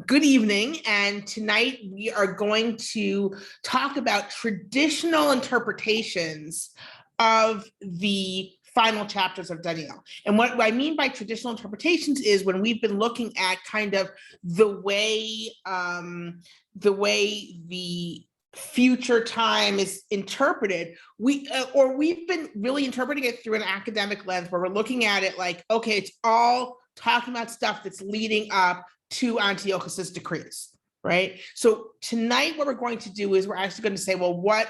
Good evening, and tonight we are going to talk about traditional interpretations of the final chapters of Daniel. And what I mean by traditional interpretations is when we've been looking at kind of the way the future time is interpreted, we've been really interpreting it through an academic lens where we're looking at it like, okay, it's all talking about stuff that's leading up to Antiochus's decrees, right? So tonight what we're going to do is we're actually going to say, well, what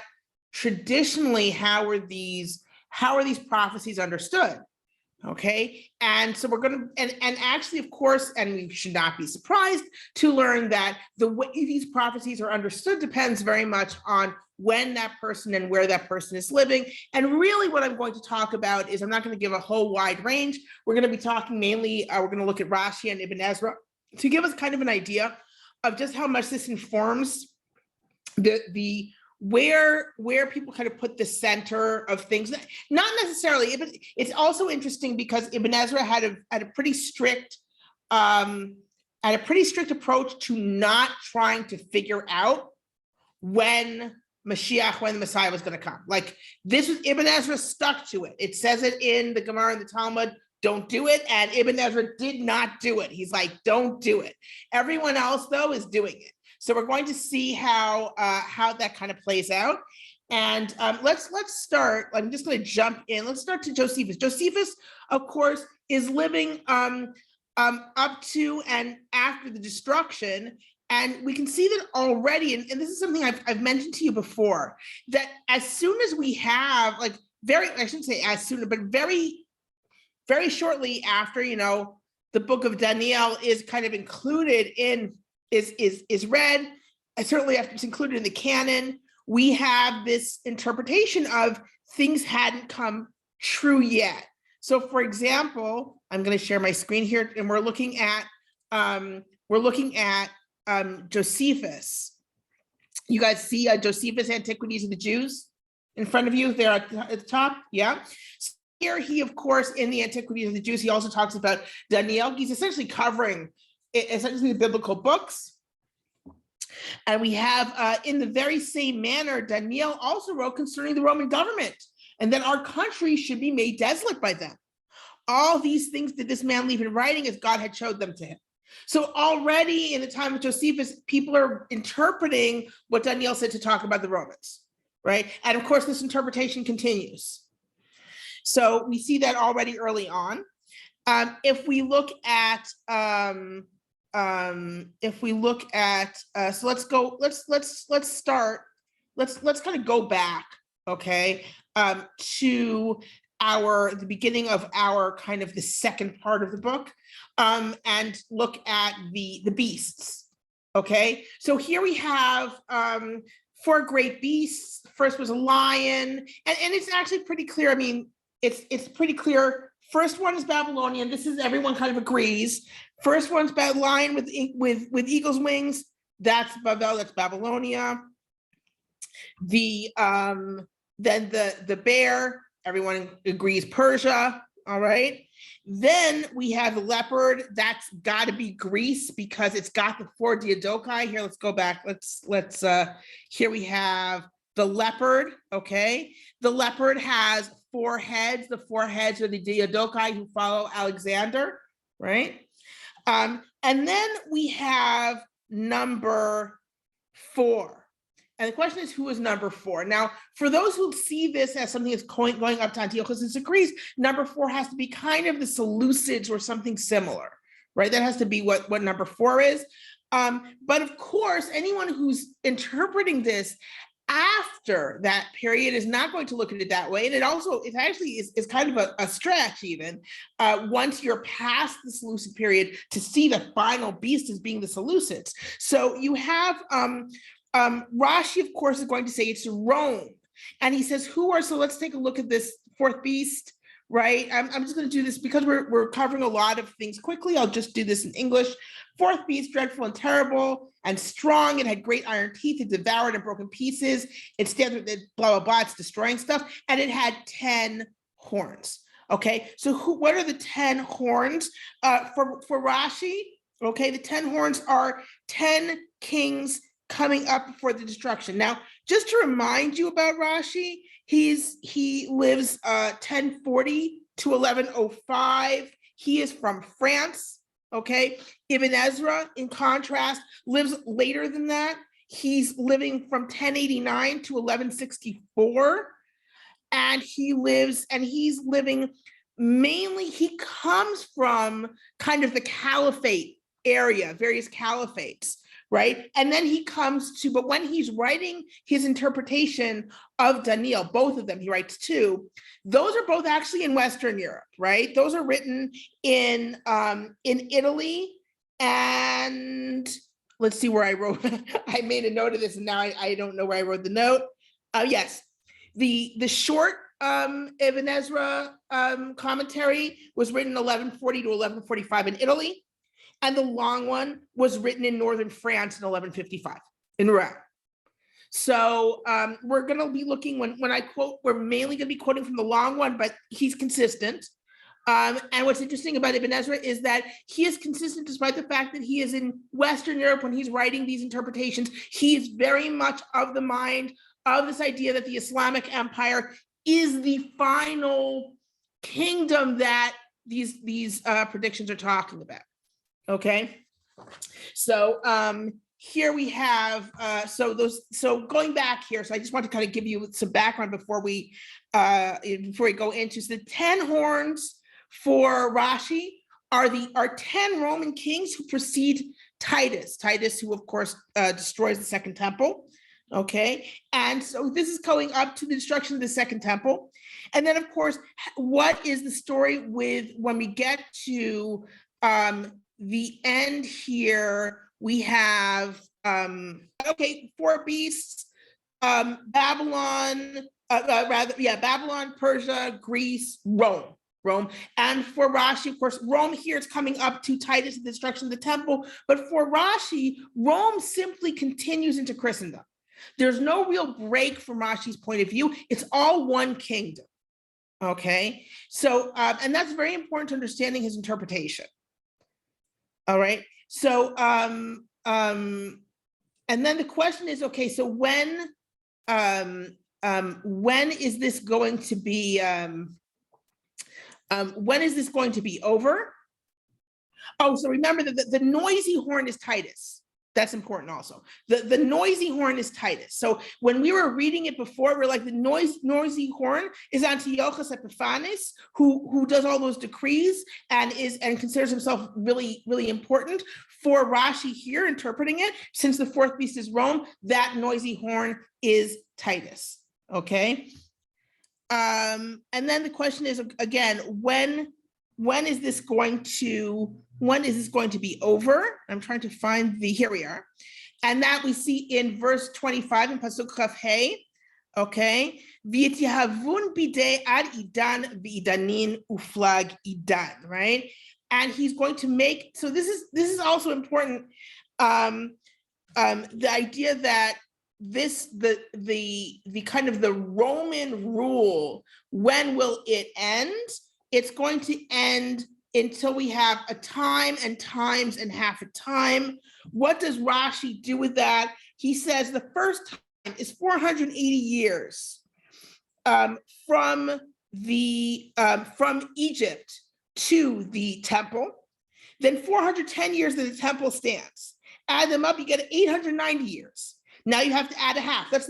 traditionally, how are these prophecies understood? Okay, and so we're going to, and actually, of course, and we should not be surprised to learn that the way these prophecies are understood depends very much on when that person and where that person is living. And really what I'm going to talk about is, I'm not going to give a whole wide range. We're going to be talking mainly, we're going to look at Rashi and Ibn Ezra to give us kind of an idea of just how much this informs the where people kind of put the center of things. Not necessarily, it's also interesting because Ibn Ezra had a pretty strict approach to not trying to figure out when the Messiah was going to come. Like, this was, Ibn Ezra stuck to it. It says it in the Gemara and the Talmud, don't do it. And Ibn Ezra did not do it. He's like, don't do it. Everyone else, though, is doing it. So we're going to see how that kind of plays out. And let's start. I'm just going to jump in. Let's start to Josephus. Josephus, of course, is living up to and after the destruction. And we can see that already, and this is something I've mentioned to you before, that as soon as we have, like, I shouldn't say as soon, but very, very shortly after, the book of Daniel is kind of included in, is read, and certainly after it's included in the canon, we have this interpretation of things hadn't come true yet. So for example, I'm going to share my screen here, and we're looking at Josephus. You guys see Josephus, Antiquities of the Jews in front of you there at the top? Yeah. So here he, of course, in the Antiquities of the Jews, he also talks about Daniel. He's essentially covering essentially the biblical books. And we have, in the very same manner, Daniel also wrote concerning the Roman government, and that our country should be made desolate by them. All these things did this man leave in writing as God had showed them to him. So already in the time of Josephus, people are interpreting what Daniel said to talk about the Romans, right? And of course, this interpretation continues. So we see that already early on. If we look at, so let's kind of go back, okay, to the beginning of our kind of the second part of the book, and look at the beasts, okay? So here we have 4 great beasts. First was a lion, and it's actually pretty clear. I mean, it's pretty clear. First one is Babylonian. This is, everyone kind of agrees. First one's lion with eagle's wings. That's Babel. That's Babylonia. Then the bear. Everyone agrees, Persia. All right. Then we have the leopard. That's got to be Greece because it's got the 4 diadochi. Here, let's go back. Let's here we have the leopard. Okay. The leopard has 4 heads. The 4 heads are the diadochi who follow Alexander, right? And then we have number 4. And the question is, who is number 4? Now, for those who see this as something that's going up to Antiochus' decrees, number 4 has to be kind of the Seleucids or something similar, right? That has to be what number 4 is. But of course, anyone who's interpreting this after that period is not going to look at it that way. And it actually is kind of a stretch even, once you're past the Seleucid period, to see the final beast as being the Seleucids. So you have, Rashi, of course, is going to say it's Rome. And he says, so let's take a look at this 4th beast, right? I'm just going to do this because we're covering a lot of things quickly. I'll just do this in English. 4th beast, dreadful and terrible and strong. It had great iron teeth. It devoured and broken pieces. It stands with blah, blah, blah. It's destroying stuff. And it had 10 horns. Okay, so what are the 10 horns? For Rashi, Okay, the 10 horns are 10 kings coming up before the destruction. Now, just to remind you about Rashi, he lives 1040 to 1105. He is from France. Okay, Ibn Ezra, in contrast, lives later than that. He's living from 1089 to 1164, and he's living mainly, he comes from kind of the caliphate area, various caliphates, right? And then he comes to, but when he's writing his interpretation of Daniel, both of them, he writes two, those are both actually in Western Europe, right? Those are written in Italy, and let's see where I wrote, I made a note of this and now I don't know where I wrote the note. Yes, the short Ibn Ezra commentary was written 1140 to 1145 in Italy, and the long one was written in northern France in 1155 in Rouen. So we're going to be looking, when I quote, we're mainly going to be quoting from the long one, but he's consistent. And what's interesting about Ibn Ezra is that he is consistent despite the fact that he is in Western Europe when he's writing these interpretations. He is very much of the mind of this idea that the Islamic Empire is the final kingdom that these predictions are talking about. Okay, so here we have so going back here. So I just want to kind of give you some background before we go into. So the 10 horns for Rashi are 10 Roman kings who precede Titus, who of course destroys the Second Temple. Okay, and so this is going up to the destruction of the Second Temple. And then of course, what is the story with when we get to the end here? We have okay, 4 beasts, Babylon, Babylon, Persia, Greece, Rome. And for Rashi, of course, Rome here is coming up to Titus, the destruction of the temple. But for Rashi, Rome simply continues into Christendom. There's no real break from Rashi's point of view. It's all one kingdom. Okay, so and that's very important to understanding his interpretation. All right, so and then the question is, okay, so when is this going to be over? Oh, so remember that the noisy horn is Titus. That's important also. The noisy horn is Titus. So when we were reading it before, we're like, the noisy horn is Antiochus Epiphanes, who does all those decrees and considers himself really, really important. For Rashi here interpreting it, since the 4th beast is Rome, that noisy horn is Titus. Okay. And then the question is, again, when is this going to be over? I'm trying to find here we are. And that we see in verse 25 in Pasuk Chaf Hey, okay? V'yityahavun bidei ad idan v'idanin uflag idan, right? And he's going to make, so this is also important, the idea that the kind of the Roman rule, when will it end? It's going to end until we have a time and times and half a time. What does Rashi do with that? He says the first time is 480 years from Egypt to the temple. Then 410 years that the temple stands. Add them up, you get 890 years. Now you have to add a half. Those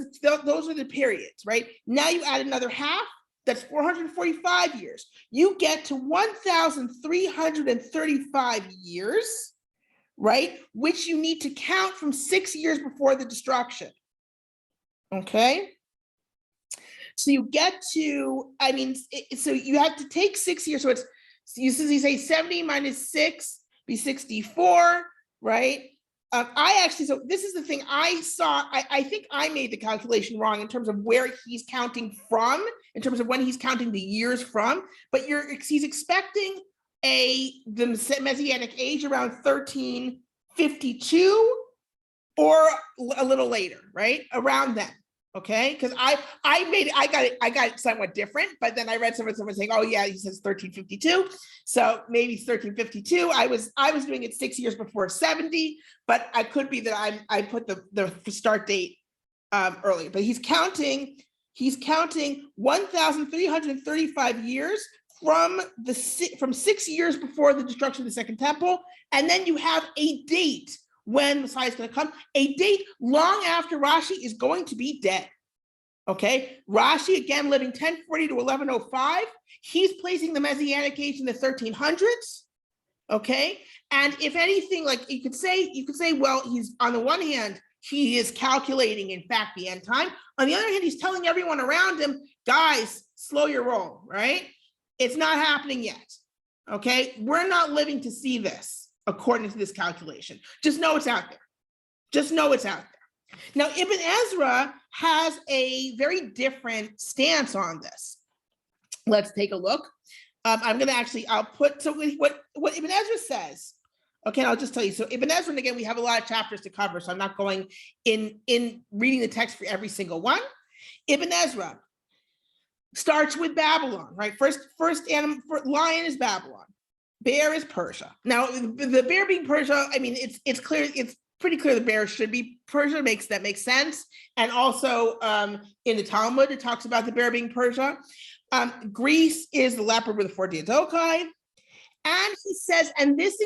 are the periods, right? Now you add another half. That's 445 years. You get to 1,335 years, right? Which you need to count from 6 years before the destruction. Okay. So you get to, so you have to take 6 years. So it's, you say 70 minus 6 be 64, right? So this is the thing I saw. I think I made the calculation wrong in terms of where he's counting from, in terms of when he's counting the years from, but he's expecting the Messianic age around 1352 or a little later, right? Around then. Okay, because I got it somewhat different, but then I read someone saying, oh yeah, he says 1352, so maybe it's 1352. I was doing it 6 years before 70, but I could be that I put the start date earlier. But he's counting 1,335 years from 6 years before the destruction of the Second Temple, and then you have a date when Messiah is going to come, a date long after Rashi is going to be dead. Okay, Rashi, again, living 1040 to 1105. He's placing the Messianic age in the 1300s. Okay, and if anything, like you could say, well, he's on the one hand, he is calculating, in fact, the end time. On the other hand, he's telling everyone around him, guys, slow your roll, right? It's not happening yet. Okay, we're not living to see this. According to this calculation, just know it's out there. Just know it's out there. Now, Ibn Ezra has a very different stance on this. Let's take a look. I'm going to actually, I'll put, so what Ibn Ezra says, okay, I'll just tell you. So Ibn Ezra, and again, we have a lot of chapters to cover, so I'm not going in reading the text for every single one. Ibn Ezra starts with Babylon, right? First animal, lion is Babylon. Bear is Persia. Now, the bear being Persia, I mean, it's clear, it's pretty clear the bear should be Persia, that makes sense. And also in the Talmud, it talks about the bear being Persia. Greece is the leopard with the 4 diadochi. And he says, and this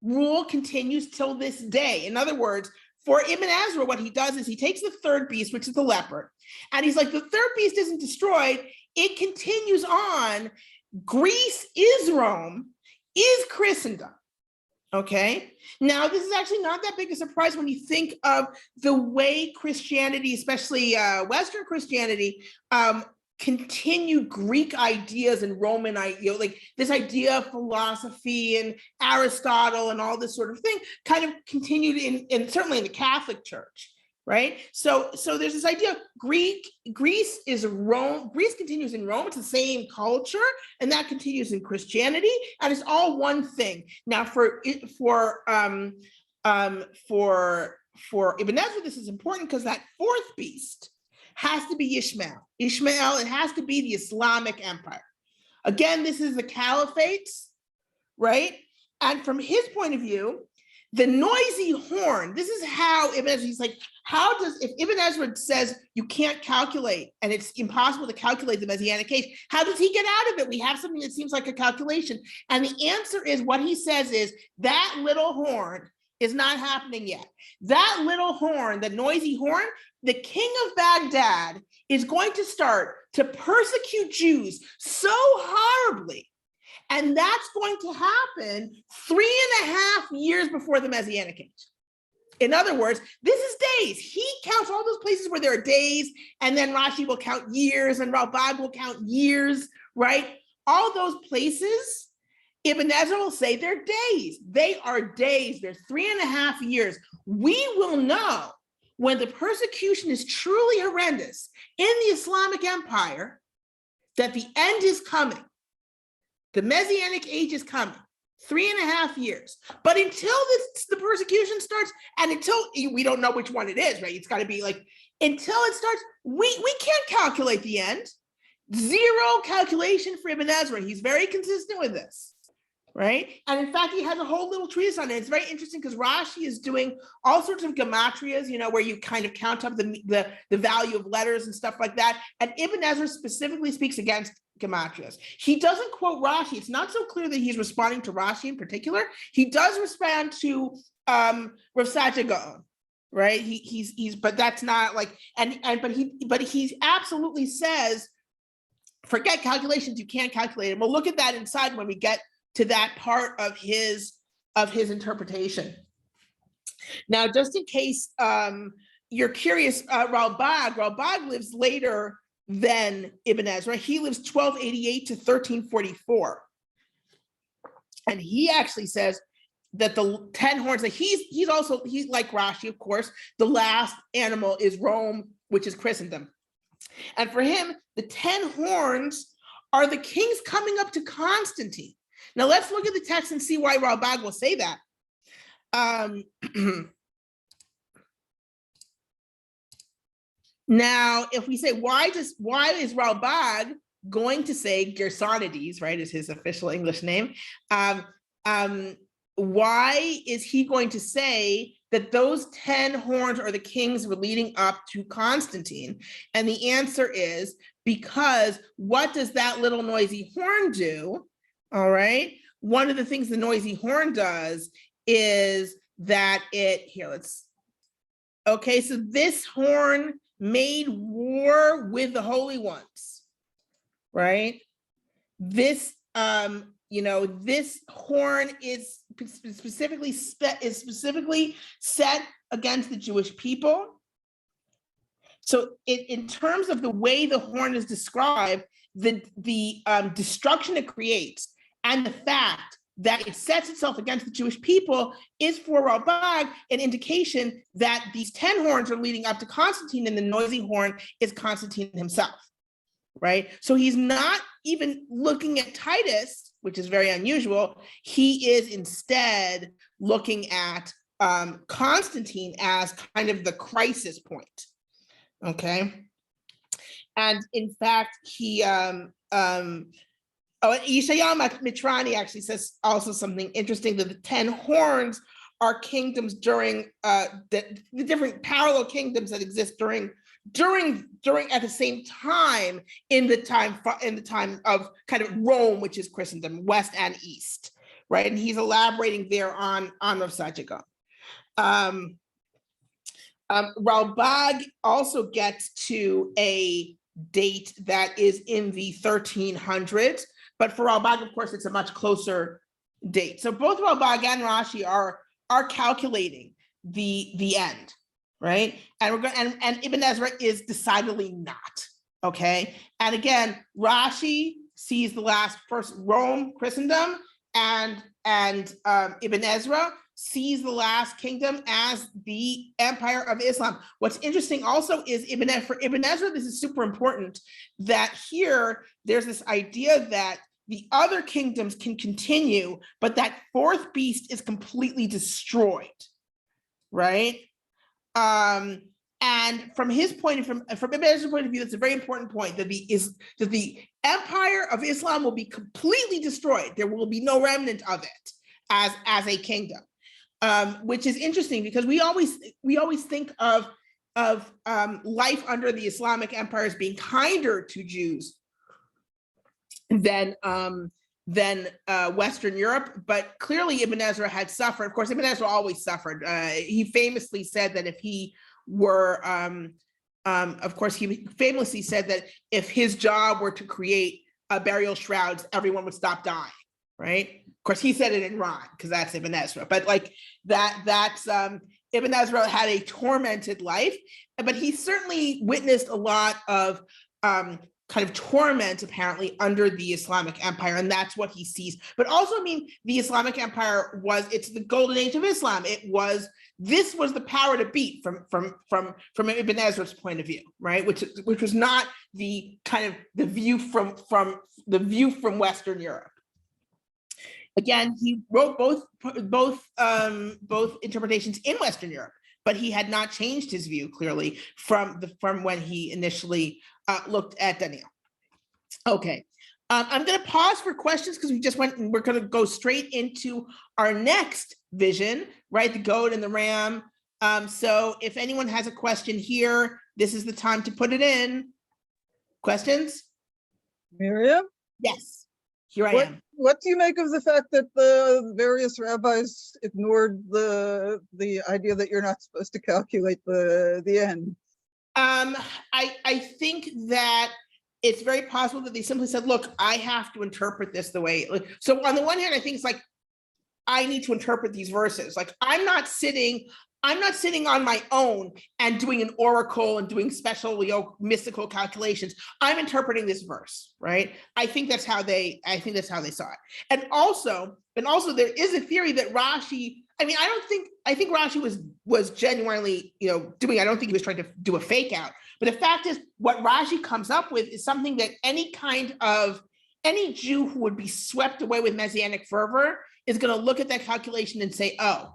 rule continues till this day. In other words, for Ibn Ezra, what he does is he takes the third beast, which is the leopard, and he's like, the third beast isn't destroyed, it continues on. Greece is Rome, is Christendom. Okay. Now, this is actually not that big a surprise when you think of the way Christianity, especially Western Christianity, continued Greek ideas and Roman ideas, like this idea of philosophy and Aristotle and all this sort of thing, kind of continued in certainly in the Catholic Church. Right, so there's this idea. Greece is Rome. Greece continues in Rome. It's the same culture, and that continues in Christianity, and it's all one thing. Now, for Ibn Ezra, this is important because that fourth beast has to be Ishmael. It has to be the Islamic Empire. Again, this is the caliphate, right? And from his point of view, the noisy horn, this is how Ibn Ezra, he's like, if Ibn Ezra says you can't calculate and it's impossible to calculate the Messianic age, how does he get out of it? We have something that seems like a calculation. And the answer is, what he says is, that little horn is not happening yet. That little horn, the noisy horn, the king of Baghdad is going to start to persecute Jews so horribly. And that's going to happen 3.5 years before the Messianic age. In other words, this is days. He counts all those places where there are days, and then Rashi will count years, and Ralbag will count years, right? All those places, Ibn Ezra will say they're days. They are days. They're 3.5 years. We will know when the persecution is truly horrendous in the Islamic Empire that the end is coming. The Messianic age is coming, 3.5 years. But until the persecution starts, and until we don't know which one it is, right? It's got to be like, until it starts, we can't calculate the end. Zero calculation for Ibn Ezra. He's very consistent with this, right? And in fact, he has a whole little treatise on it. It's very interesting because Rashi is doing all sorts of gematrias, where you kind of count up the value of letters and stuff like that. And Ibn Ezra specifically speaks against gematrias. He doesn't quote Rashi. It's not so clear that he's responding to Rashi in particular. He does respond to Rav Sadia Gaon, right? But that's not like, but he absolutely says, forget calculations, you can't calculate it. We'll look at that inside when we get to that part of his interpretation. Now, just in case you're curious, Ralbag lives later than Ibn Ezra. He lives 1288 to 1344. And he actually says that the 10 horns, that he's like Rashi, of course, the last animal is Rome, which is Christendom. And for him, the 10 horns are the kings coming up to Constantine. Now let's look at the text and see why Ralbag will say that. Now, if we say, why is Ralbag going to say Gersonides, right, is his official English name? Why is he going to say that those 10 horns are the kings were leading up to Constantine? And the answer is because what does that little noisy horn do? All right. One of the things the noisy horn does is that okay, so this horn made war with the holy ones, right? This, this horn is specifically set against the Jewish people. So in terms of the way the horn is described, the destruction it creates and the fact that it sets itself against the Jewish people is for Ralbag an indication that these 10 horns are leading up to Constantine, and the noisy horn is Constantine himself, right? So he's not even looking at Titus, which is very unusual. He is instead looking at Constantine as kind of the crisis point, okay? And in fact, he, Yeshayahu Mitrani actually says also something interesting, that the 10 horns are kingdoms during the different parallel kingdoms that exist during at the same time in the time of kind of Rome, which is Christendom, West and East, right? And he's elaborating there on Rav Sajika. Ralbag also gets to a date that is in the 1300s, but for Ralbag, of course, it's a much closer date. So both Ralbag and Rashi are calculating the end, right? And we're going and Ibn Ezra is decidedly not, okay? And again, Rashi sees the first Rome, Christendom, and Ibn Ezra sees the last kingdom as the empire of Islam. What's interesting also is for Ibn Ezra, this is super important, that here there's this idea that the other kingdoms can continue, but that fourth beast is completely destroyed, right? And from his point, from Ibn Ezra's point of view, it's a very important point that the empire of Islam will be completely destroyed. There will be no remnant of it as a kingdom, which is interesting because we always think of life under the Islamic empire as being kinder to Jews than Western Europe, but clearly Ibn Ezra had suffered. Of course, Ibn Ezra always suffered. He famously said that if he were, of course, he famously said that if his job were to create burial shrouds, everyone would stop dying, right? Of course, he said it in Ron, because that's Ibn Ezra, but like that's Ibn Ezra had a tormented life, but he certainly witnessed a lot of kind of torment, apparently, under the Islamic Empire, and that's what he sees. But also, I mean, the Islamic Empire it's the golden age of Islam. This was the power to beat from Ibn Ezra's point of view, right? Which was not the kind of the view from Western Europe. Again, he wrote both interpretations in Western Europe, but he had not changed his view clearly from when he initially looked at Daniel. Okay, I'm going to pause for questions because we're going to go straight into our next vision, right? The goat and the ram. So if anyone has a question here, this is the time to put it in. Questions? Miriam? Yes, here I am. What do you make of the fact that the various rabbis ignored the idea that you're not supposed to calculate the end? I think that it's very possible that they simply said, look, I have to interpret this the way. So on the one hand, I think it's like, I need to interpret these verses. Like I'm not sitting on my own and doing an oracle and doing special, mystical calculations. I'm interpreting this verse, right? I think that's how they saw it. And also there is a theory that Rashi, I think Rashi was genuinely, I don't think he was trying to do a fake out. But the fact is, what Rashi comes up with is something that any Jew who would be swept away with messianic fervor is going to look at that calculation and say, oh,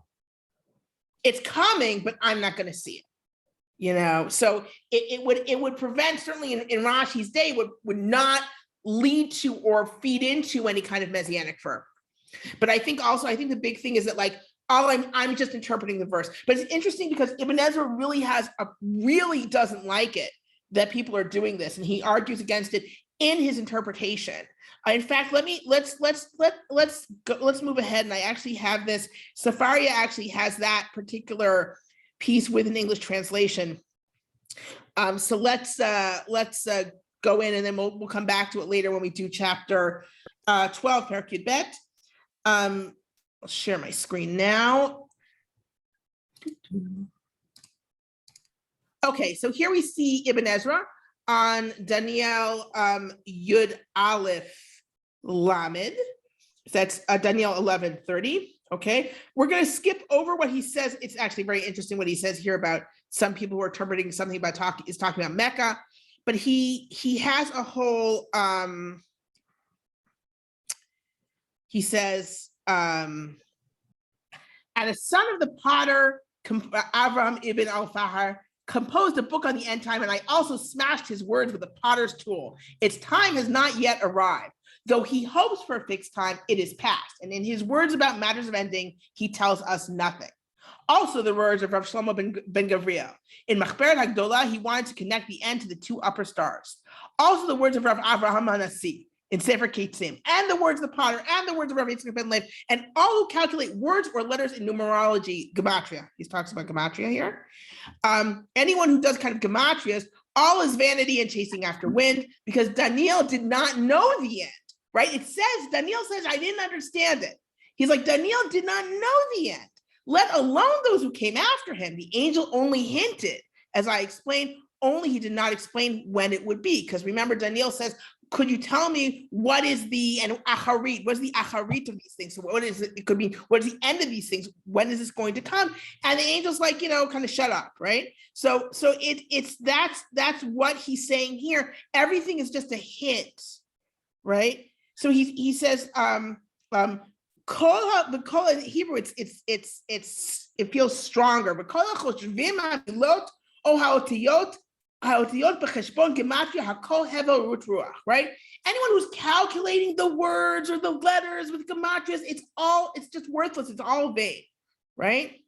it's coming, but I'm not going to see So it would prevent, certainly in Rashi's day, would not lead to or feed into any kind of messianic fervor. But I think the big thing is that, like, I'm just interpreting the verse. But it's interesting because Ibn Ezra really doesn't like it that people are doing this, and he argues against it in his interpretation. In fact, let's move ahead, and I actually have this. Safaria actually has that particular piece with an English translation. So let's go in, and then we'll come back to it later when we do chapter 12, Perek Yud Bet. I'll share my screen now. Okay, so here we see Ibn Ezra on Daniel Yud Aleph Lamed. That's Daniel 11:30. Okay, we're going to skip over what he says. It's actually very interesting what he says here about some people who are interpreting something about talking about Mecca, but he has a whole. He says, and a son of the potter, Avraham ibn al-Fahar, composed a book on the end time, and I also smashed his words with a potter's tool. Its time has not yet arrived. Though he hopes for a fixed time, it is past. And in his words about matters of ending, he tells us nothing. Also, the words of Rav Shlomo ben Gavriel. In Machberet HaGdolah, he wanted to connect the end to the two upper stars. Also, the words of Rav Avraham HaNasi in Sefer Ketzim, and the words of the potter, and the words of Rav Yitzchak ben Lev, and all who calculate words or letters in numerology, gematria. He talks about gematria here. Anyone who does kind of gematrias, all is vanity and chasing after wind, because Daniel did not know the end. Right? Daniel says, I didn't understand it. He's like, Daniel did not know the end, let alone those who came after him. The angel only hinted, as I explained, only he did not explain when it would be. Because remember, Daniel says, could you tell me what is the acharit? What is the acharit of these things? So what is it? It could be, what is the end of these things? When is this going to come? And the angel's like, kind of shut up, right? So that's what he's saying here. Everything is just a hint, right? So he says, kol in Hebrew, it feels stronger. But kol hachoshvim ha'milot o ha'otiyot b'cheshbon gematria hakol hevel rut ruach. Right? Anyone who's calculating the words or the letters with gematrias, it's just worthless. It's all vain. Right?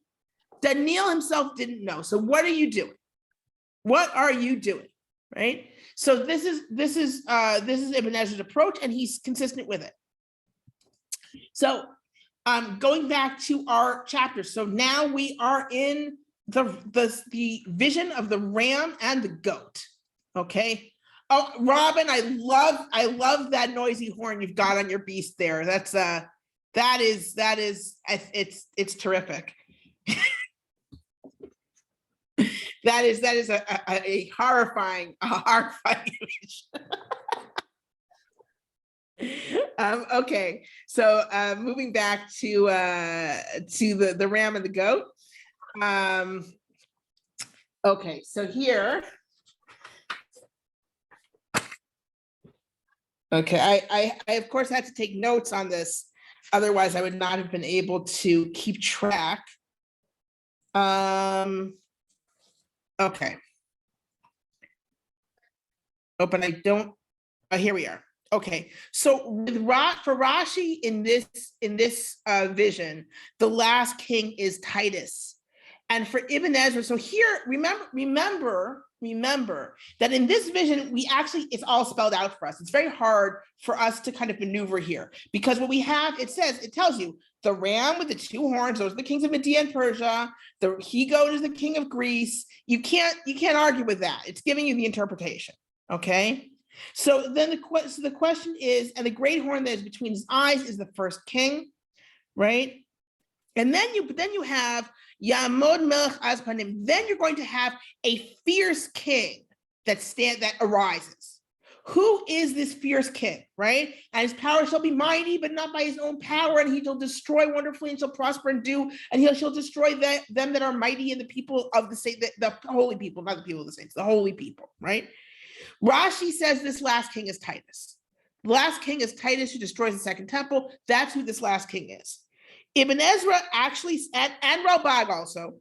Daniel himself didn't know. So what are you doing? What are you doing? Right? So this is Ibn Ezra's approach, and he's consistent with it. So going back to our chapter. So now we are in the vision of the ram and the goat. Okay. Oh, Robin, I love that noisy horn you've got on your beast there. That is it's terrific. That is a horrifying image. Okay, so moving back to the ram and the goat. Okay, so here. Okay, I of course had to take notes on this, otherwise I would not have been able to keep track. Okay. Oh, but I don't. Here we are. Okay, so for Rashi in this vision, the last king is Titus, and for Ibn Ezra. So here, remember that in this vision, it's all spelled out for us. It's very hard for us to kind of maneuver here, because what we have, it tells you the ram with the two horns, those are the kings of Media and Persia. The he-goat is the king of Greece. You can't argue with that. It's giving you the interpretation. Okay. So then the question is, and the great horn that is between his eyes is the first king, right? And then you have Yamod Melech Azpanim. Then you're going to have a fierce king that arises. Who is this fierce king, right? And his power shall be mighty, but not by his own power, and he shall destroy wonderfully and shall prosper and do, and he shall destroy them that are mighty and the people of the saints, the holy people, not the people of the saints, the holy people, right? Rashi says this last king is Titus. The last king is Titus, who destroys the second temple. That's who this last king is. Ibn Ezra actually, and Ralbag also,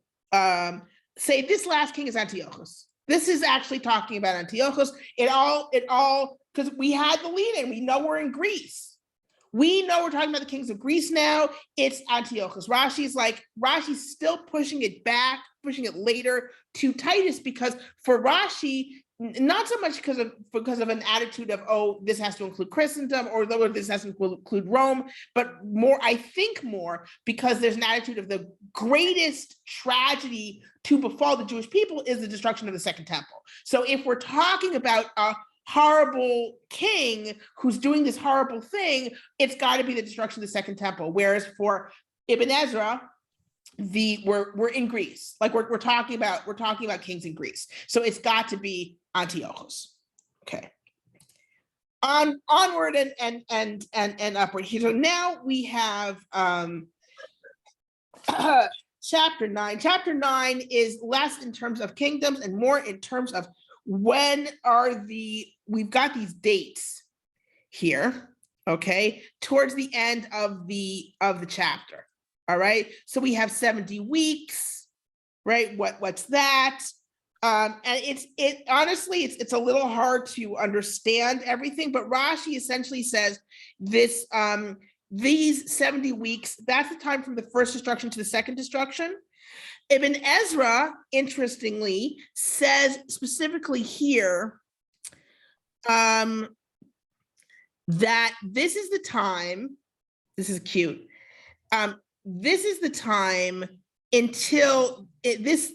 say this last king is Antiochus. This is actually talking about Antiochus. It all, because we had the lead-in. We know we're in Greece. We know we're talking about the kings of Greece now. It's Antiochus. Rashi's still pushing it back, pushing it later to Titus, because for Rashi, not so much because of an attitude of, oh, this has to include Christendom, or this has to include Rome, but more, I think more because there's an attitude of the greatest tragedy to befall the Jewish people is the destruction of the Second Temple. So if we're talking about a horrible king who's doing this horrible thing, it's got to be the destruction of the Second Temple. Whereas for Ibn Ezra, we're in Greece, like we're talking about kings in Greece, so it's got to be Antiochus. Okay, onward and upward here. So now we have chapter 9. Chapter 9 is less in terms of kingdoms and more in terms of when are we've got these dates here, okay, towards the end of the chapter. All right, so we have 70 weeks, right? What's that? And honestly, it's a little hard to understand everything, but Rashi essentially says this, these 70 weeks, that's the time from the first destruction to the second destruction. Ibn Ezra, interestingly, says specifically here that this is the time, this is cute, this is the time until this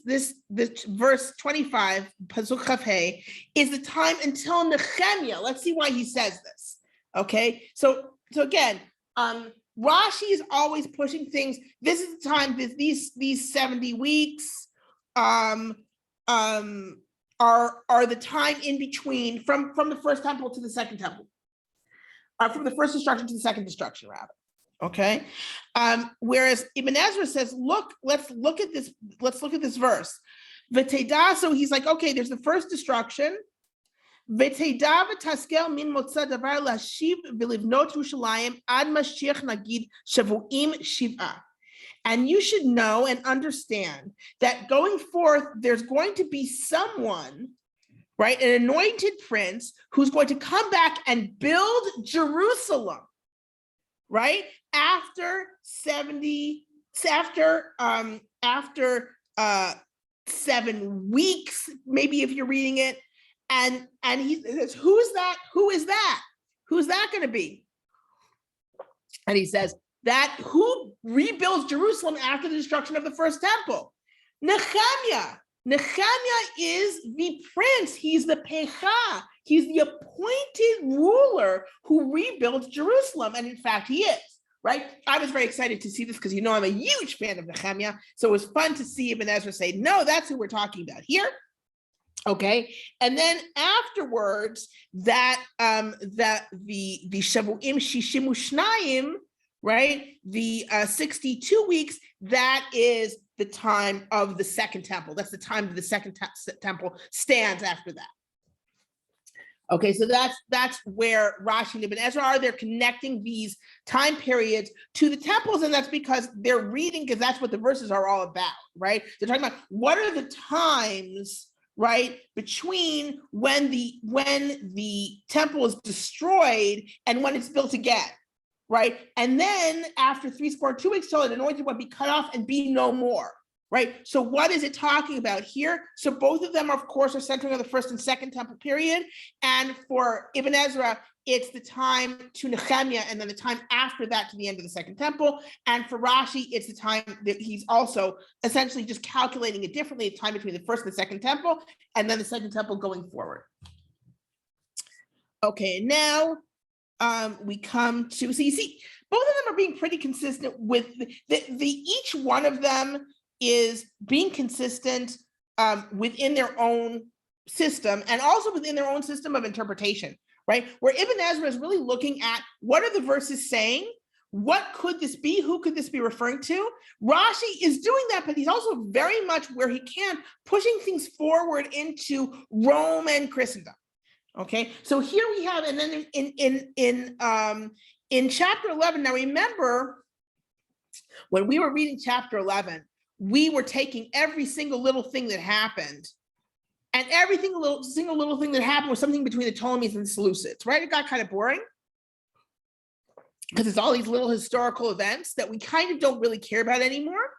verse 25, Pasuk Chaf Hei, is the time until Nehemiah. Let's see why he says this. Okay, so again, Rashi is always pushing things. This is the time. These 70 weeks are the time in between from the first temple to the second temple, from the first destruction to the second destruction, rather. Okay, whereas Ibn Ezra says, look, let's look at this verse. V'teidah, so he's like, okay, there's the first destruction. V'teidah v'taskel min motza davar lashiv v'livnot Yerushalayim ad Mashiach nagid shavuim shiv'ah. And you should know and understand that going forth, there's going to be someone, right, an anointed prince who's going to come back and build Jerusalem, right? After 7 weeks, maybe if you're reading it, and he says, who is that? Who's that going to be? And he says that who rebuilds Jerusalem after the destruction of the first temple? Nehemiah. Nehemiah is the prince. He's the Pecha. He's the appointed ruler who rebuilds Jerusalem. And in fact, he is, right? I was very excited to see this because, I'm a huge fan of Nehemiah. So it was fun to see Ibn Ezra say, no, that's who we're talking about here. Okay. And then afterwards, that the Shavuim Shishimu Shnayim, right? The 62 weeks, that is the time of the second temple. That's the time that the second temple stands after that. Okay, so that's where Rashi and Ibn Ezra are. They're connecting these time periods to the temples, and that's because they're reading, because that's what the verses are all about, right? They're talking about what are the times, right, between when the temple is destroyed and when it's built again, right? And then after 62 weeks till an anointed one be cut off and be no more, right? So what is it talking about here? So both of them, of course, are centering on the first and second temple period. And for Ibn Ezra, it's the time to Nehemiah, and then the time after that to the end of the second temple. And for Rashi, it's the time that he's also essentially just calculating it differently, the time between the first and the second temple, and then the second temple going forward. Okay, now we come to, so you see, both of them are being pretty consistent with each one of them is being consistent within their own system and also within their own system of interpretation, right? Where Ibn Ezra is really looking at what are the verses saying? What could this be? Who could this be referring to? Rashi is doing that, but he's also very much where he can, pushing things forward into Rome and Christendom. Okay, so here we have, and then in chapter 11, now remember, when we were reading chapter 11, we were taking every single little thing that happened, and every single little thing that happened was something between the Ptolemies and the Seleucids, right? It got kind of boring because it's all these little historical events that we kind of don't really care about anymore.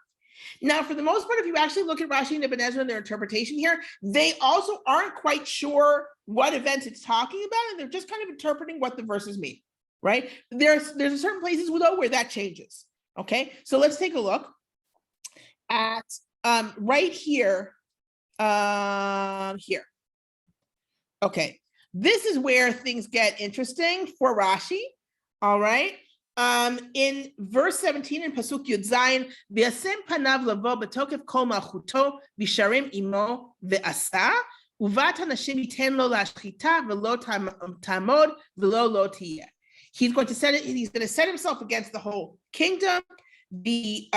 Now, for the most part, if you actually look at Rashi and Ibn Ezra and their interpretation here, they also aren't quite sure what events it's talking about, and they're just kind of interpreting what the verses mean, right? There's certain places though where that changes. Okay, so let's take a look at right here. Here. Okay, this is where things get interesting for Rashi. All right. In verse 17 in Pasuk Yud Zayin, v'yasem panav lavo b'tokef kol malchuto v'sharim imo ve'asa uvat hanashim yiten lo lashchita v'lo tamod v'lo lo tiyeh. He's going to set himself against the whole kingdom. There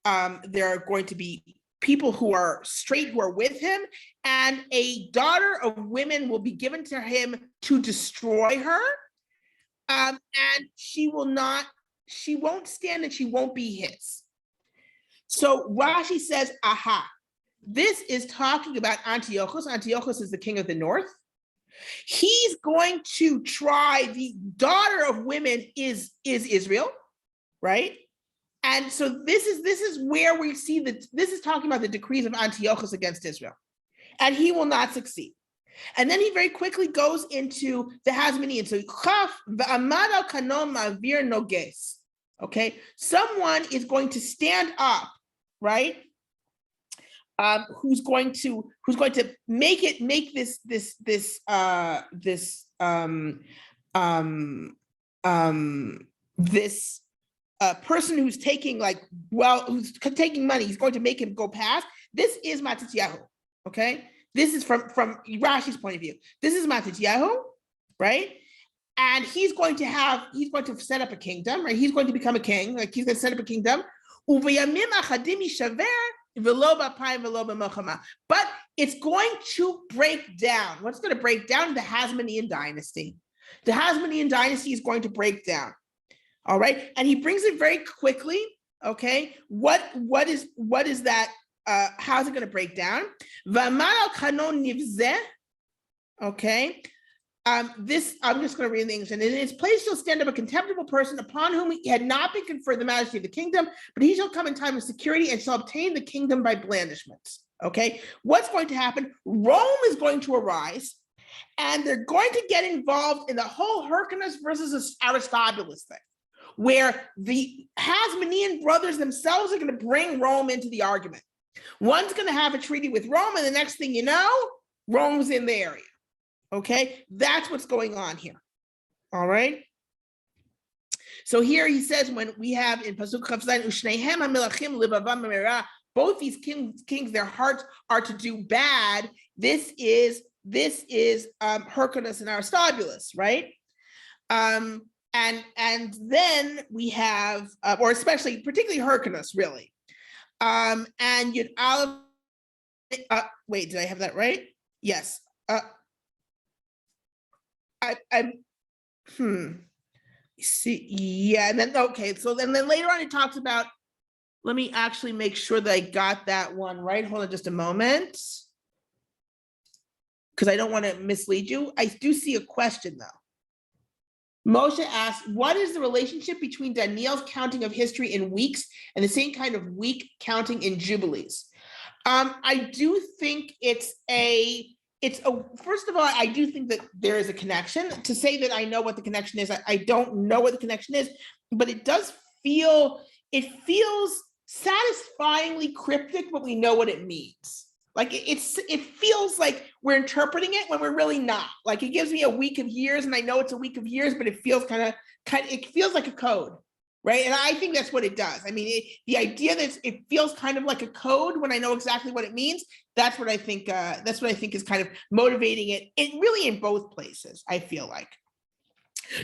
are going to be people who are straight who are with him, and a daughter of women will be given to him to destroy her. And she won't stand and she won't be his. So Rashi says, aha, this is talking about Antiochus. Antiochus is the king of the north. He's going to try, the daughter of women is Israel, right? And so this is where we see that this is talking about the decrees of Antiochus against Israel. And he will not succeed. And then he very quickly goes into the Hasmonean. So Chaf v'amad al kanon ma'avir noges. Okay, someone is going to stand up, right? Who's going to make this person who's taking who's taking money. He's going to make him go past. This is Matityahu. Okay. This is from Rashi's point of view. This is Matityahu, right? And he's going to set up a kingdom, right? He's going to become a king, like he's going to set up a kingdom. But it's going to break down. What's going to break down? The Hasmonean dynasty. The Hasmonean dynasty is going to break down. All right. And he brings it very quickly. Okay. What is that? How's it going to break down? Okay. This, I'm just going to read the English. And in his place shall stand up a contemptible person upon whom he had not been conferred the majesty of the kingdom, but he shall come in time of security and shall obtain the kingdom by blandishments. Okay. What's going to happen? Rome is going to arise, and they're going to get involved in the whole Hyrcanus versus Aristobulus thing, where the Hasmonean brothers themselves are going to bring Rome into the argument. One's going to have a treaty with Rome, and the next thing you know, Rome's in the area. Okay, that's what's going on here. All right. So here he says, when we have in Pasuk Chav Zayin, Ushnehem hamelachim libavam merah, both these kings, their hearts are to do bad. This is Hyrcanus and Aristobulus, right? And then we have, or especially, particularly Hyrcanus, really. And Yud Aleph, wait, did I have that right? Yes. See, yeah, and then, okay, so then later on it talks about, let me actually make sure that I got that one right. Hold on just a moment, because I don't want to mislead you. I do see a question though. Moshe asks, what is the relationship between Daniel's counting of history in weeks and the same kind of week counting in jubilees? I do think first of all, I do think that there is a connection. To say that I know what the connection is, I don't know what the connection is, but it feels satisfyingly cryptic, but we know what it means. Like it feels like we're interpreting it when we're really not. Like it gives me a week of years, and I know it's a week of years, but it feels it feels like a code, right? And I think that's what it does. I mean, the idea that it feels kind of like a code when I know exactly what it means. That's what I think. That's what I think is kind of motivating it. It really in both places. I feel like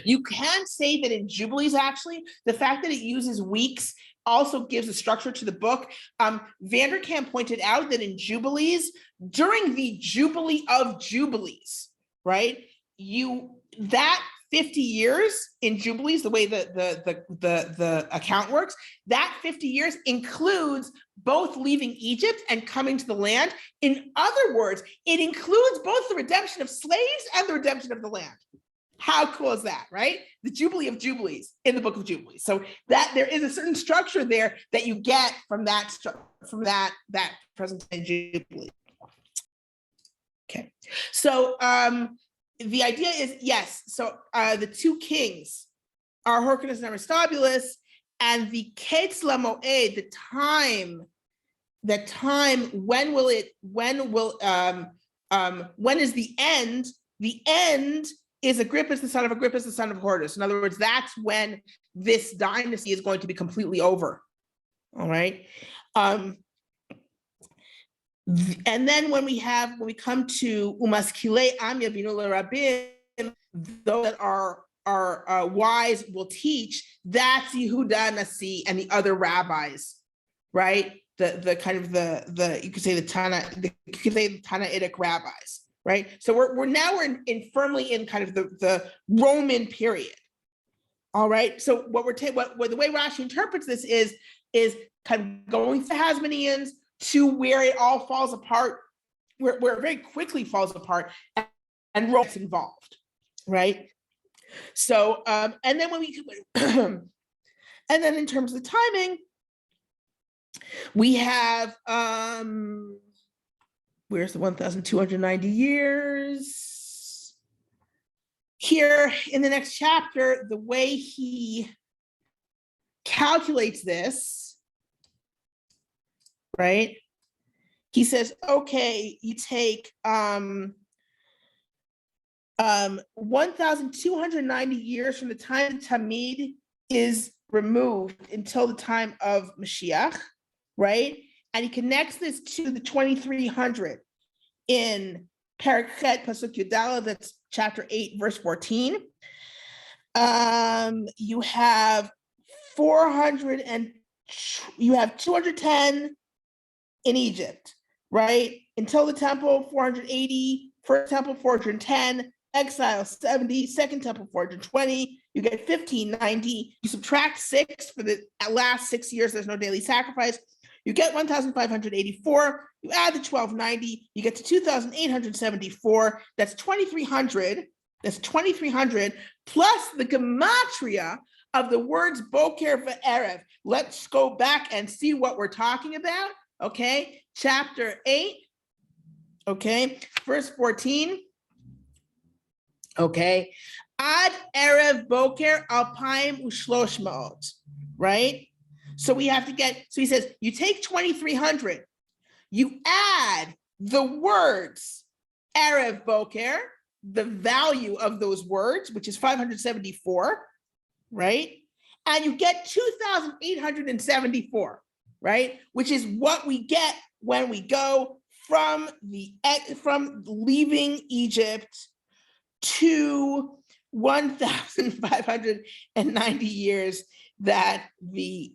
you can say that in Jubilees, actually, the fact that it uses weeks also gives a structure to the book. Vanderkam pointed out that in Jubilees, during the Jubilee of Jubilees, right, that 50 years in Jubilees, the way the account works, that 50 years includes both leaving Egypt and coming to the land. In other words, it includes both the redemption of slaves and the redemption of the land. How cool is that, right? The Jubilee of Jubilees in the Book of Jubilees. So that there is a certain structure there that you get from that present day Jubilee. Okay, so the idea is, yes, so the two kings are Hyrcanus and Aristobulus, and the Ketz LaMoed, the time, when is the end? The end is Agrippus, the son of Agrippus, the son of Hortus. In other words, that's when this dynasty is going to be completely over. All right. And then when we come to Umaskile Am Yavinu Rabim, those that are wise will teach. That's Yehuda Nasi and the other rabbis, right? The kind of the you could say the Tanaitic rabbis, right? So we're now firmly in kind of the Roman period. All right. So what the way Rashi interprets this is kind of going to the Hasmoneans to where it all falls apart, where it very quickly falls apart, and Rome gets involved, right? So and then and then in terms of the timing, we have where's the 1,290 years? Here in the next chapter, the way he calculates this, right? He says, okay, you take 1,290 years from the time Tamid is removed until the time of Mashiach, right? And he connects this to the 2300 in Parakhet Pasuk Yudala, that's chapter 8, verse 14. You have 210 in Egypt, right? Until the temple, 480, first temple, 410, exile, 70, second temple, 420, you get 1590, you subtract 6 for the last 6 years, there's no daily sacrifice, you get 1,584, you add the 1290, you get to 2,874, that's 2,300, plus the gematria of the words Boker ve'erev. Let's go back and see what we're talking about, okay? Chapter 8, okay, verse 14, okay? Ad erev boker alpaim ushlosh ma'ot, right? So we have to get, so he says, you take 2,300, you add the words erev boker, the value of those words, which is 574, right? And you get 2,874, right? Which is what we get when we go from leaving Egypt to 1,590 years that the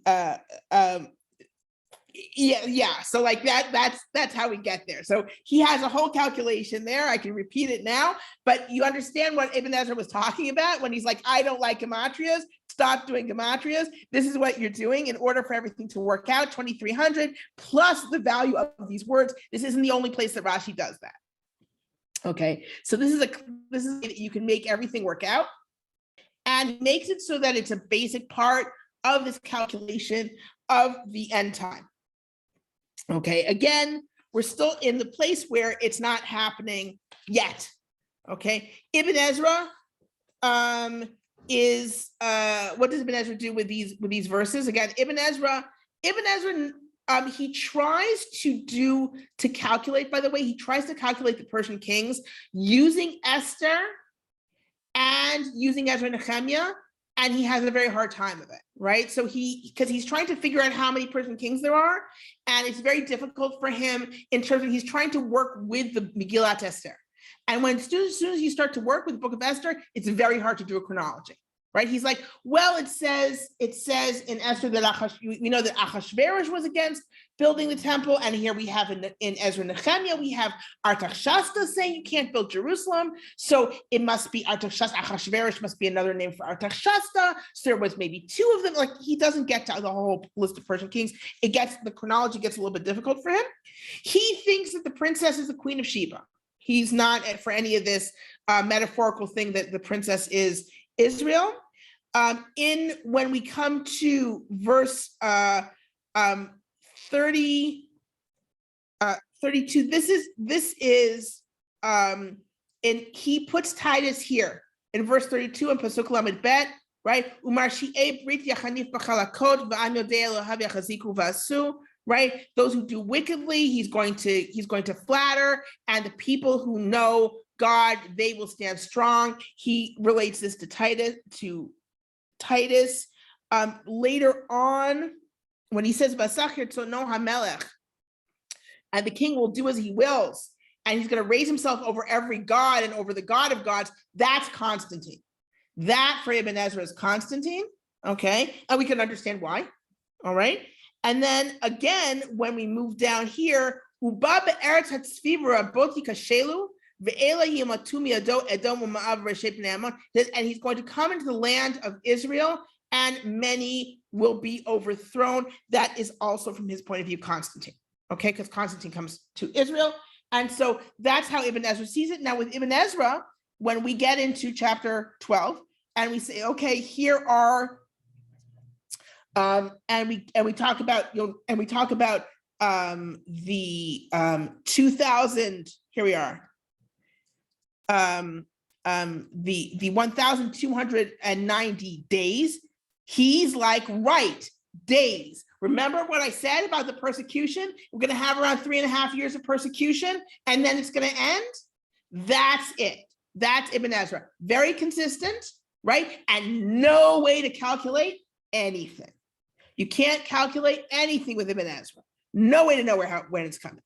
so like that's how we get there. So he has a whole calculation there. I can repeat it now, but you understand what Ibn Ezra was talking about when he's like, I don't like gematrias, stop doing gematrias. This is what you're doing in order for everything to work out, 2,300 plus the value of these words. This isn't the only place that Rashi does that. Okay, so this is you can make everything work out, and makes it so that it's a basic part of this calculation of the end time. Okay, again, we're still in the place where it's not happening yet. Okay, Ibn Ezra is what does Ibn Ezra do with these verses? Again, Ibn Ezra he tries to calculate, by the way, he tries to calculate the Persian kings using Esther and using Ezra and Nehemiah, and he has a very hard time of it, right? So because he's trying to figure out how many Persian kings there are, and it's very difficult for him in terms of he's trying to work with the Megillat Esther. And as soon as you start to work with the book of Esther, it's very hard to do a chronology, right? He's like, well, it says in Esther that we know that Achashverosh was against building the temple. And here we have in Ezra and Nehemiah, we have Artaxerxes saying you can't build Jerusalem. So it must be Artaxerxes. Achashverosh must be another name for Artaxerxes. So there was maybe two of them. Like, he doesn't get to the whole list of Persian kings. The chronology gets a little bit difficult for him. He thinks that the princess is the Queen of Sheba. He's not for any of this metaphorical thing that the princess is Israel. When we come to verse 32, this is and he puts Titus here in verse 32 in Pasuk Lamed Bet, right? Right? Those who do wickedly, he's going to flatter, and the people who know God, they will stand strong. He relates this to Titus. Later on, when he says Basachir Tzono HaMelech, and the king will do as he wills, and he's going to raise himself over every god and over the God of gods, that's Constantine. That for Ibn Ezra is Constantine, okay? And we can understand why, all right? And then again, when we move down here, Uba be'eretz hatzvivra boti kashelu, ve'ela yimatumi edom u'ma'av reshep ne'amon, and he's going to come into the land of Israel, and many will be overthrown. That is also from his point of view, Constantine, okay? Because Constantine comes to Israel. And so that's how Ibn Ezra sees it. Now with Ibn Ezra, when we get into chapter 12, and we say, okay, here are, and we talk about, the 2000, here we are, the 1,290 days. He's like, right, days. Remember what I said about the persecution? We're going to have around 3.5 years of persecution, and then it's going to end. That's it. That's Ibn Ezra. Very consistent, right? And no way to calculate anything. You can't calculate anything with Ibn Ezra. No way to know when it's coming.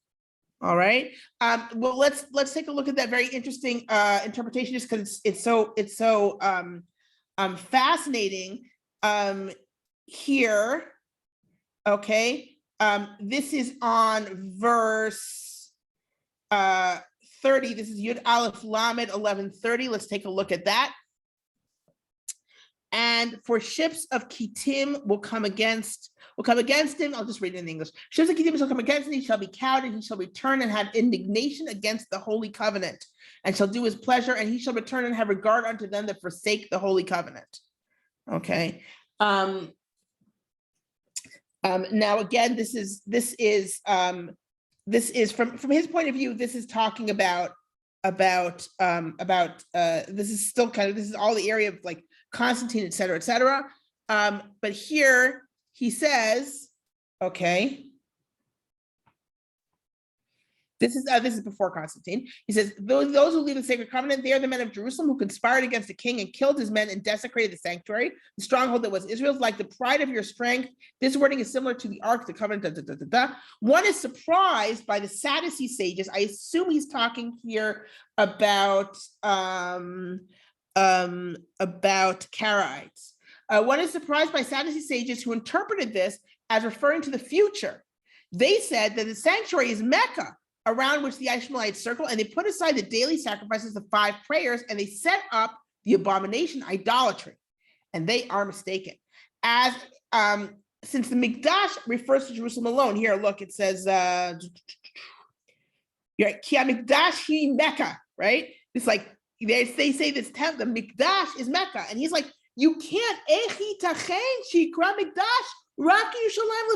All right. Well, let's take a look at that very interesting interpretation, just because it's so fascinating here. Okay. This is on verse 30. This is Yud Aleph Lamed 11:30. Let's take a look at that. And for ships of Kittim will come against him. I'll just read it in English. Ships of Kittim shall come against him. He shall be cowed, and he shall return and have indignation against the holy covenant, and shall do his pleasure, and he shall return and have regard unto them that forsake the holy covenant. Okay. Now again, this is from his point of view. This is talking about this is still this is all the area of like Constantine, et cetera, et cetera. But here he says, okay, this is before Constantine. He says, those who leave the sacred covenant, they are the men of Jerusalem who conspired against the king and killed his men and desecrated the sanctuary, the stronghold that was Israel's, like the pride of your strength. This wording is similar to the ark, the covenant, One is surprised by the Sadducee sages. I assume he's talking here about Karaites. One is surprised by Sadducee sages who interpreted this as referring to the future. They said that the sanctuary is Mecca, around which the Ishmaelites circle, and they put aside the daily sacrifices of 5 prayers, and they set up the abomination idolatry. And they are mistaken. As since the Mikdash refers to Jerusalem alone, here, look, it says, Ki Mikdash hi Mecca, right? It's like, they say this temple, the Mikdash is Mecca, and he's like, you can't, Echi tachen shikra Mikdash, rak Yerushalayim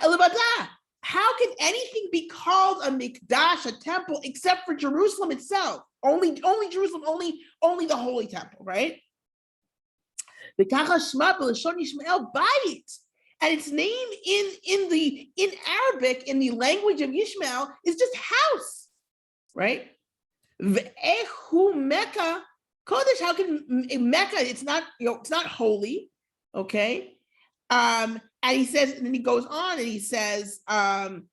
levadah. How can anything be called a Mikdash, a temple, except for Jerusalem itself? Only Jerusalem, only the holy temple, right? And its name in Arabic, in the language of Yishmael, is just house, right? Ve'ehu Mecca Kodesh. How can Mecca? It's not holy, okay? And he says, and then he goes on and he says, and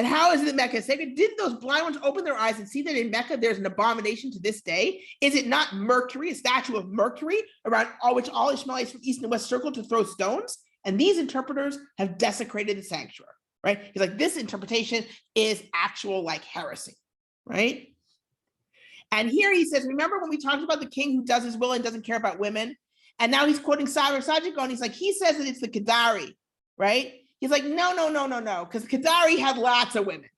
how is it that Mecca is sacred? Didn't those blind ones open their eyes and see that in Mecca there's an abomination to this day? Is it not Mercury, a statue of Mercury, around which all Ishmaelites from east and west circle to throw stones? And these interpreters have desecrated the sanctuary, right? He's like, this interpretation is actual like heresy, right? And here he says, remember when we talked about the king who does his will and doesn't care about women? And now he's quoting Savar Sajiko, and he's like, he says that it's the Qadari, right? He's like, no, because Qadari had lots of women.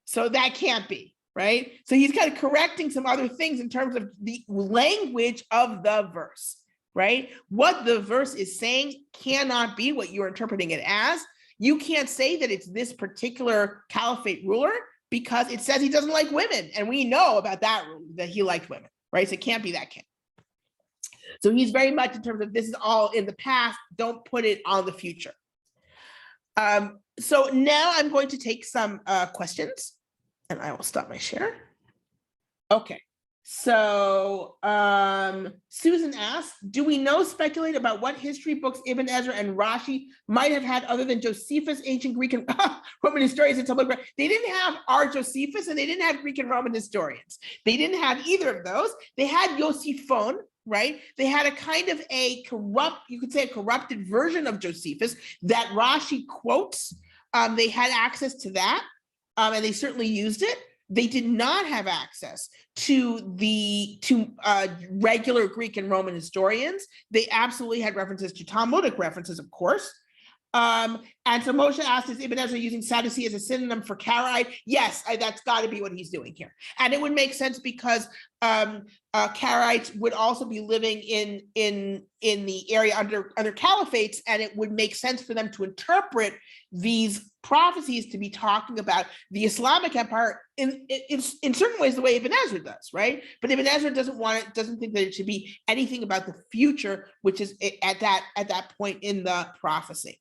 So that can't be, right? So he's kind of correcting some other things in terms of the language of the verse, right? What the verse is saying cannot be what you're interpreting it as. You can't say that it's this particular caliphate ruler because it says he doesn't like women. And we know about that rule, that he liked women, right? So it can't be that king. So he's very much in terms of this is all in the past, don't put it on the future. So now I'm going to take some questions and I will stop my share. Okay, so Susan asks, do we speculate about what history books Ibn Ezra and Rashi might have had other than Josephus, ancient Greek and Roman historians and Talmud? They didn't have our Josephus and they didn't have Greek and Roman historians. They didn't have either of those. They had Josephon, right? They had a kind of a corrupted version of Josephus that Rashi quotes. They had access to that, and they certainly used it. They did not have access to regular Greek and Roman historians. They absolutely had references to Talmudic references, of course. And so Moshe asked, is Ibn Ezra using Sadducee as a synonym for Karaite? Yes, that's got to be what he's doing here. And it would make sense because Karaites would also be living in the area under caliphates, and it would make sense for them to interpret these prophecies to be talking about the Islamic Empire in certain ways the way Ibn Ezra does, right? But Ibn Ezra doesn't think that it should be anything about the future, which is at that point in the prophecy.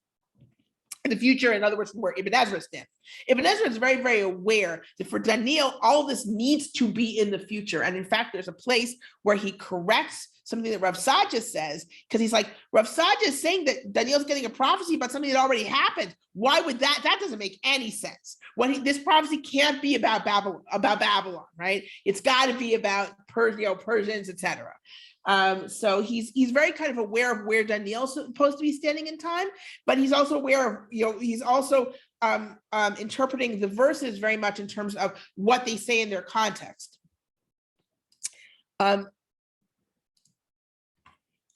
In the future, in other words, where Ibn Ezra stands. Ibn Ezra is very, very aware that for Daniel, all this needs to be in the future. And in fact, there's a place where he corrects something that Rav Sajja says, because he's like, Rav Sajja is saying that Daniel's getting a prophecy about something that already happened. Why would that? That doesn't make any sense. This prophecy can't be about Babylon, right? It's got to be about Persians, etc. So he's very kind of aware of where Daniel's supposed to be standing in time, but he's also aware of, he's also interpreting the verses very much in terms of what they say in their context.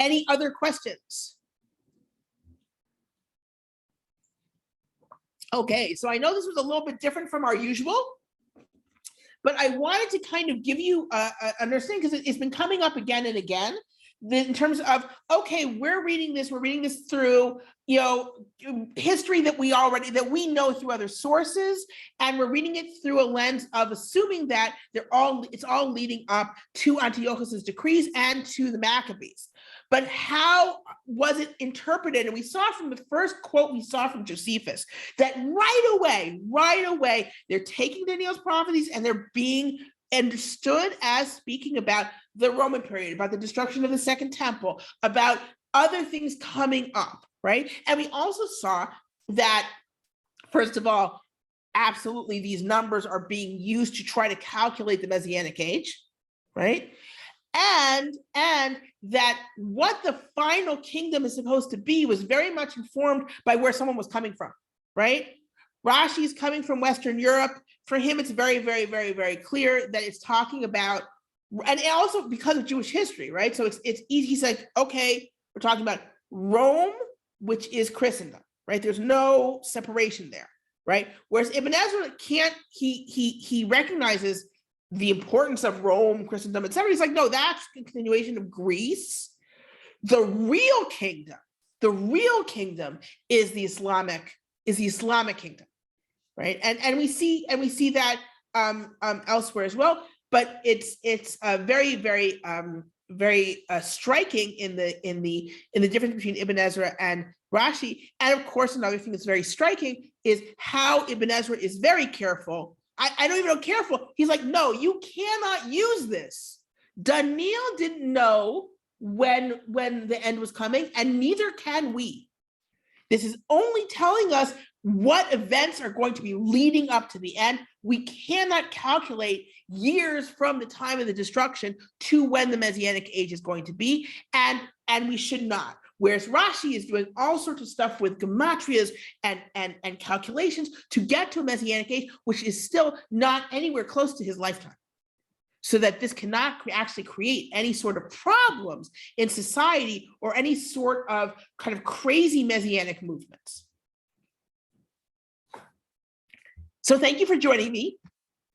Any other questions? Okay, so I know this was a little bit different from our usual, but I wanted to kind of give you an understanding, because it's been coming up again and again, in terms of, okay, we're reading this through, history that we know through other sources, and we're reading it through a lens of assuming that it's all leading up to Antiochus's decrees and to the Maccabees. But how was it interpreted? And we saw from the first quote we saw from Josephus that right away, they're taking Daniel's prophecies and they're being understood as speaking about the Roman period, about the destruction of the Second Temple, about other things coming up, right? And we also saw that, first of all, absolutely these numbers are being used to try to calculate the Messianic age, right? And that what the final kingdom is supposed to be was very much informed by where someone was coming from, right? Rashi is coming from Western Europe. For him, it's very, very, very, very clear that it's talking about, and also because of Jewish history, right? So it's easy. He's like, okay, we're talking about Rome, which is Christendom, right? There's no separation there, right? Whereas Ibn Ezra can't, he recognizes the importance of Rome, Christendom, etc. He's like, no, that's a continuation of Greece. The real kingdom is the Islamic kingdom, right? And we see that elsewhere as well. But it's very, very, very striking in the difference between Ibn Ezra and Rashi. And of course, another thing that's very striking is how Ibn Ezra is very careful. I don't even know careful. He's like, no, you cannot use this. Daniel didn't know when the end was coming, and neither can we. This is only telling us what events are going to be leading up to the end. We cannot calculate years from the time of the destruction to when the Messianic age is going to be, and we should not. Whereas Rashi is doing all sorts of stuff with gematrias and calculations to get to a messianic age, which is still not anywhere close to his lifetime. So that this cannot actually create any sort of problems in society or any sort of kind of crazy messianic movements. So thank you for joining me.